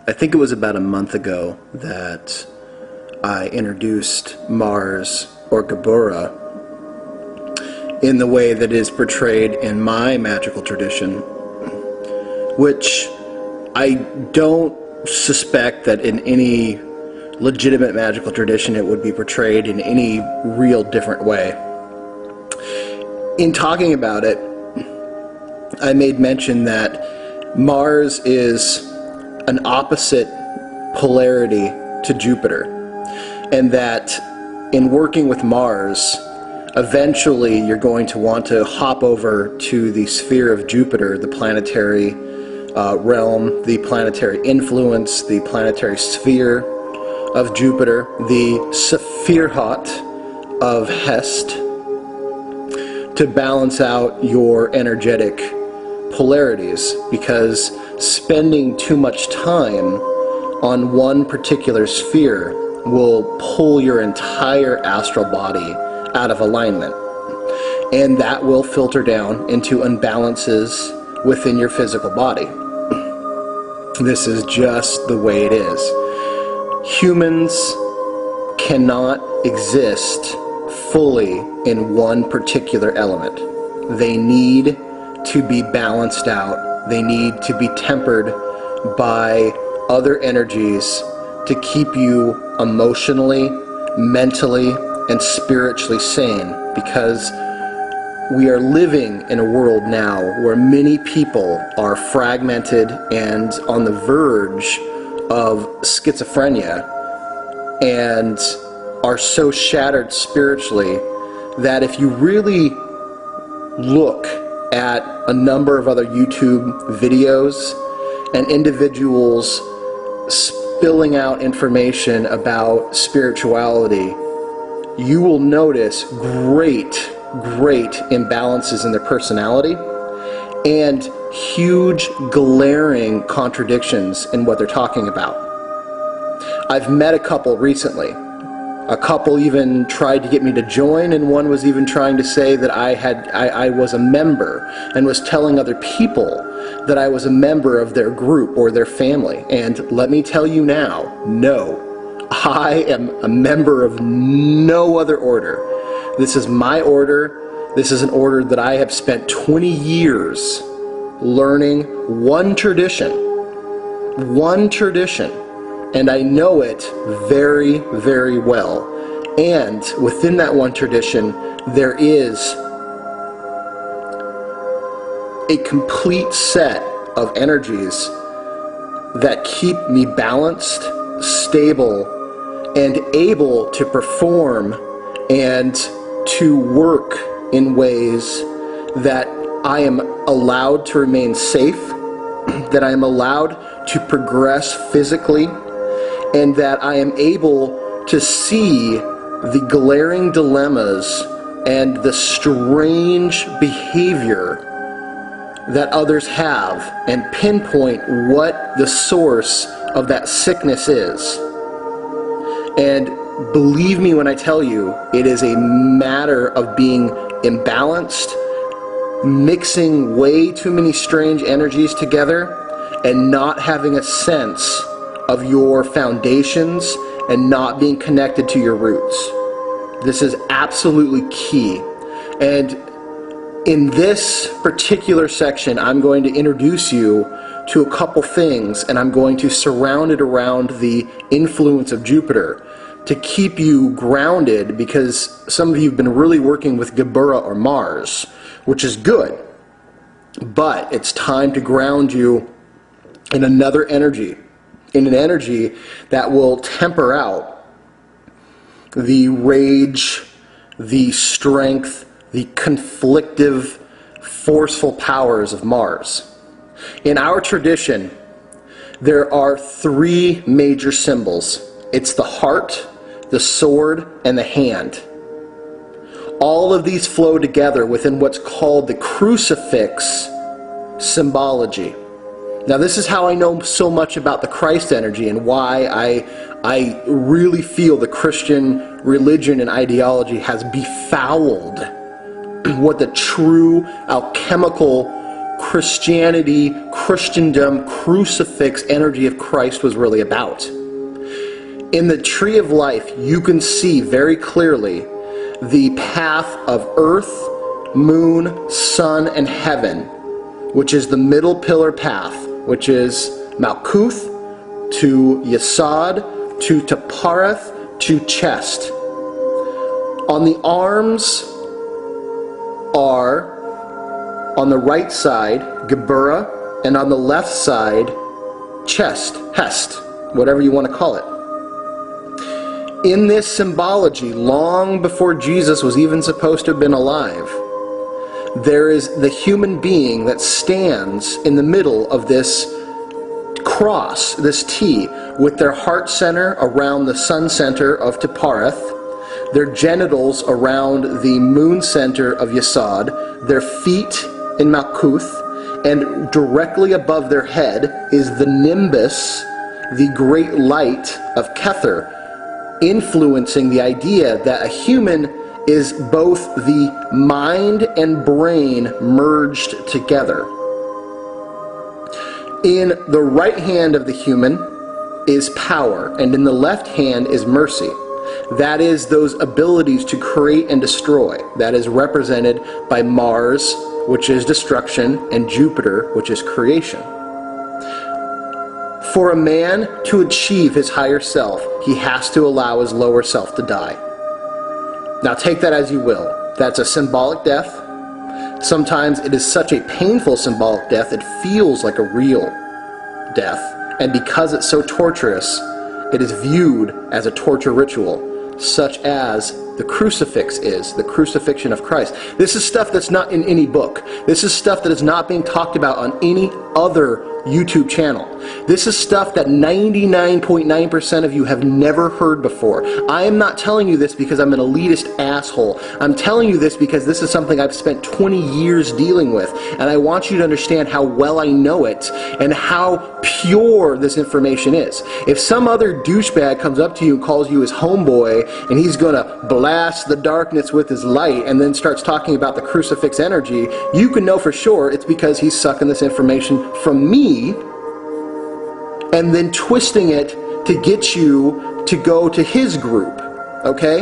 I think it was about a month ago that I introduced Mars, or G.O.O.D.S, in the way that is portrayed in my magical tradition, which I don't suspect that in any legitimate magical tradition it would be portrayed in any real different way. In talking about it, I made mention that Mars is an opposite polarity to Jupiter, and that in working with Mars, eventually you're going to want to hop over to the sphere of Jupiter, the planetary realm, the planetary influence, the planetary sphere of Jupiter, the Bearheart of Hest, to balance out your energetic polarities, because spending too much time on one particular sphere will pull your entire astral body out of alignment, and that will filter down into imbalances within your physical body. This is just the way it is. Humans cannot exist fully in one particular element. They need to be balanced out. They need to be tempered by other energies to keep you emotionally, mentally, and spiritually sane, because we are living in a world now where many people are fragmented and on the verge of schizophrenia and are so shattered spiritually that if you really look at a number of other YouTube videos and individuals spilling out information about spirituality, you will notice great imbalances in their personality and huge glaring contradictions in what they're talking about. I've met a couple recently. A couple even tried to get me to join, and one was even trying to say that I was a member, and was telling other people that I was a member of their group or their family. And let me tell you now, no. I am a member of no other order. This is my order. This is an order that I have spent 20 years learning one tradition, and I know it very, very well. And within that one tradition, there is a complete set of energies that keep me balanced, stable, and able to perform and to work in ways that I am allowed to remain safe, that I am allowed to progress physically, and that I am able to see the glaring dilemmas and the strange behavior that others have and pinpoint what the source of that sickness is. And believe me when I tell you, it is a matter of being imbalanced, mixing way too many strange energies together, and not having a sense of your foundations and not being connected to your roots. This is absolutely key. And in this particular section, I'm going to introduce you to a couple things, and I'm going to surround it around the influence of Jupiter to keep you grounded, because some of you have been really working with G.O.O.D.S or Mars, which is good, but it's time to ground you in another energy, in an energy that will temper out the rage, the strength, the conflictive, forceful powers of Mars. In our tradition, there are three major symbols. It's the heart, the sword, and the hand. All of these flow together within what's called the crucifix symbology. Now, this is how I know so much about the Christ energy and why I really feel the Christian religion and ideology has befouled what the true alchemical Christianity, Christendom, crucifix energy of Christ was really about. In the tree of life, you can see very clearly the path of earth, moon, sun, and heaven, which is the middle pillar path, which is Malkuth to Yesod to Tapareth to chest. On the arms are, on the right side, Geburah, and on the left side, chest, Hest, whatever you want to call it. In this symbology, long before Jesus was even supposed to have been alive, there is the human being that stands in the middle of this cross, this T, with their heart center around the sun center of Tapareth, their genitals around the moon center of Yesod, their feet in Malkuth, and directly above their head is the nimbus, the great light of Kether, influencing the idea that a human is both the mind and brain merged together. In the right hand of the human is power, and in the left hand is mercy. That is those abilities to create and destroy. That is represented by Mars, which is destruction, and Jupiter, which is creation. For a man to achieve his higher self, he has to allow his lower self to die. Now take that as you will. That's a symbolic death. Sometimes it is such a painful symbolic death, it feels like a real death. And because it's so torturous, it is viewed as a torture ritual, such as the crucifix is, the crucifixion of Christ. This is stuff that's not in any book. This is stuff that is not being talked about on any other YouTube channel. This is stuff that 99.9% of you have never heard before. I am not telling you this because I'm an elitist asshole. I'm telling you this because this is something I've spent 20 years dealing with, and I want you to understand how well I know it and how pure this information is. If some other douchebag comes up to you and calls you his homeboy, and he's going to blast the darkness with his light and then starts talking about the crucifix energy, you can know for sure it's because he's sucking this information from me and then twisting it to get you to go to his group, okay?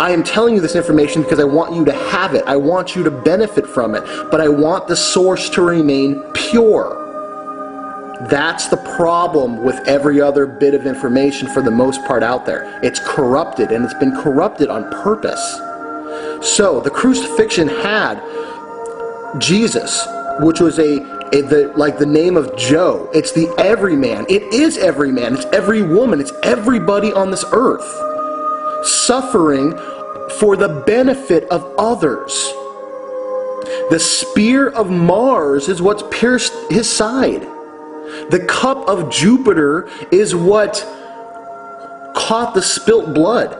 I am telling you this information because I want you to have it. I want you to benefit from it, but I want the source to remain pure. That's the problem with every other bit of information for the most part out there. It's corrupted, and it's been corrupted on purpose. So the crucifixion had Jesus, which was like the name of Joe. It's the everyman. It is every man. It's every woman. It's everybody on this earth suffering for the benefit of others. The spear of Mars is what's pierced his side. The cup of Jupiter is what caught the spilt blood.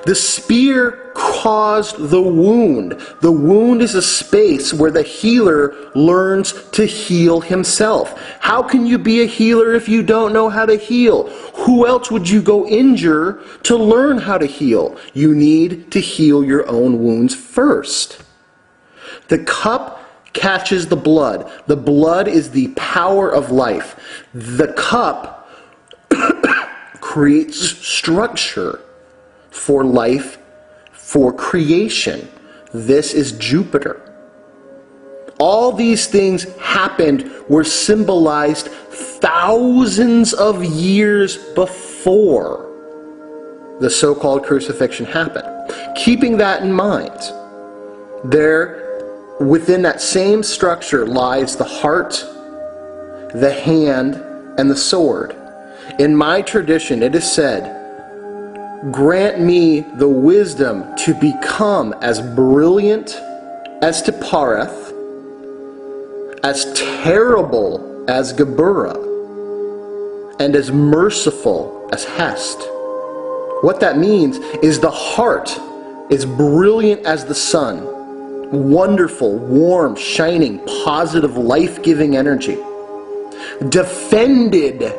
The spear caused the wound. The wound is a space where the healer learns to heal himself. How can you be a healer if you don't know how to heal? Who else would you go injure to learn how to heal? You need to heal your own wounds first. The cup catches the blood. The blood is the power of life. The cup creates structure for life, for creation. This is Jupiter. All these things happened, were symbolized thousands of years before the so-called crucifixion happened. Keeping that in mind, within that same structure lies the heart, the hand, and the sword. In my tradition, it is said, "Grant me the wisdom to become as brilliant as Tapareth, as terrible as Geburah, and as merciful as Hest." What that means is the heart is brilliant as the sun. Wonderful, warm, shining, positive, life-giving energy. Defended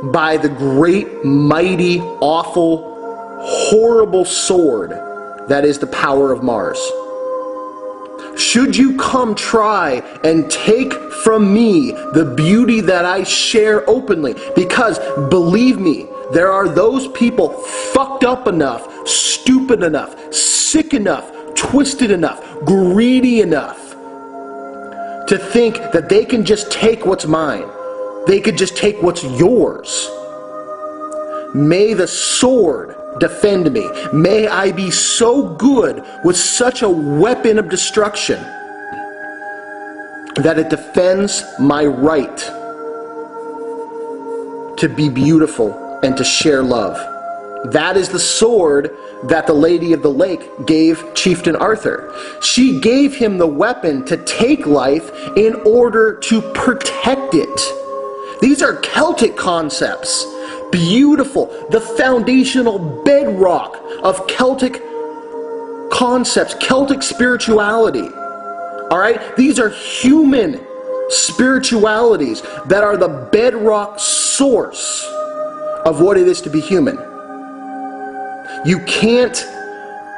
by the great, mighty, awful, horrible sword that is the power of Mars. Should you come try and take from me the beauty that I share openly? Because believe me, there are those people fucked up enough, stupid enough, sick enough, twisted enough, greedy enough to think that they can just take what's mine. They could just take what's yours. May the sword defend me. May I be so good with such a weapon of destruction that it defends my right to be beautiful and to share love. That is the sword that the Lady of the Lake gave Chieftain Arthur. She gave him the weapon to take life in order to protect it. These are Celtic concepts. Beautiful. The foundational bedrock of Celtic concepts, Celtic spirituality. Alright? These are human spiritualities that are the bedrock source of what it is to be human. You can't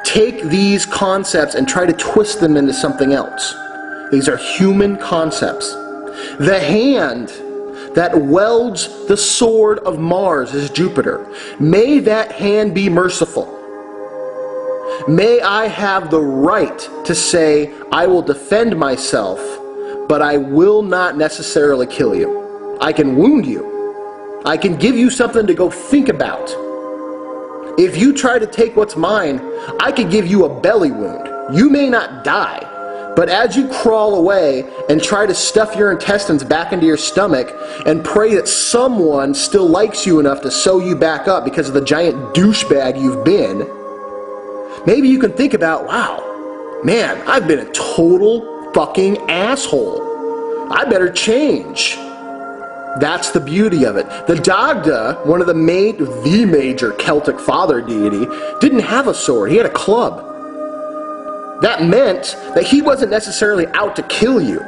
take these concepts and try to twist them into something else. These are human concepts. The hand that welds the sword of Mars is Jupiter. May that hand be merciful. May I have the right to say, I will defend myself, but I will not necessarily kill you. I can wound you. I can give you something to go think about. If you try to take what's mine, I could give you a belly wound. You may not die, but as you crawl away and try to stuff your intestines back into your stomach and pray that someone still likes you enough to sew you back up because of the giant douchebag you've been, maybe you can think about, wow, man, I've been a total fucking asshole. I better change. That's the beauty of it. The Dagda, one of the major Celtic father deity, didn't have a sword. He had a club. That meant that he wasn't necessarily out to kill you,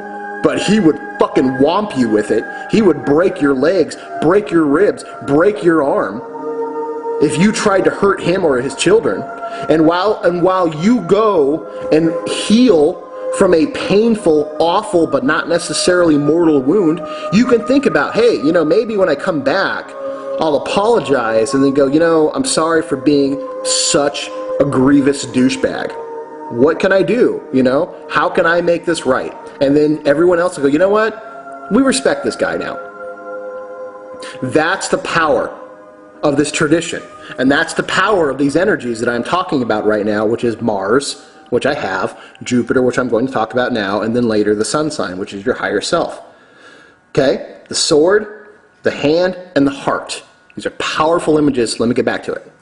but he would fucking whomp you with it. He would break your legs, break your ribs, break your arm if you tried to hurt him or his children. And while you go and heal from a painful, awful, but not necessarily mortal wound, you can think about, hey, maybe when I come back, I'll apologize and then go, I'm sorry for being such a grievous douchebag. What can I do? How can I make this right? And then everyone else will go, you know what? We respect this guy now. That's the power of this tradition. And that's the power of these energies that I'm talking about right now, which is Mars, which I have, Jupiter, which I'm going to talk about now, and then later the sun sign, which is your higher self. Okay? The sword, the hand, and the heart. These are powerful images. Let me get back to it.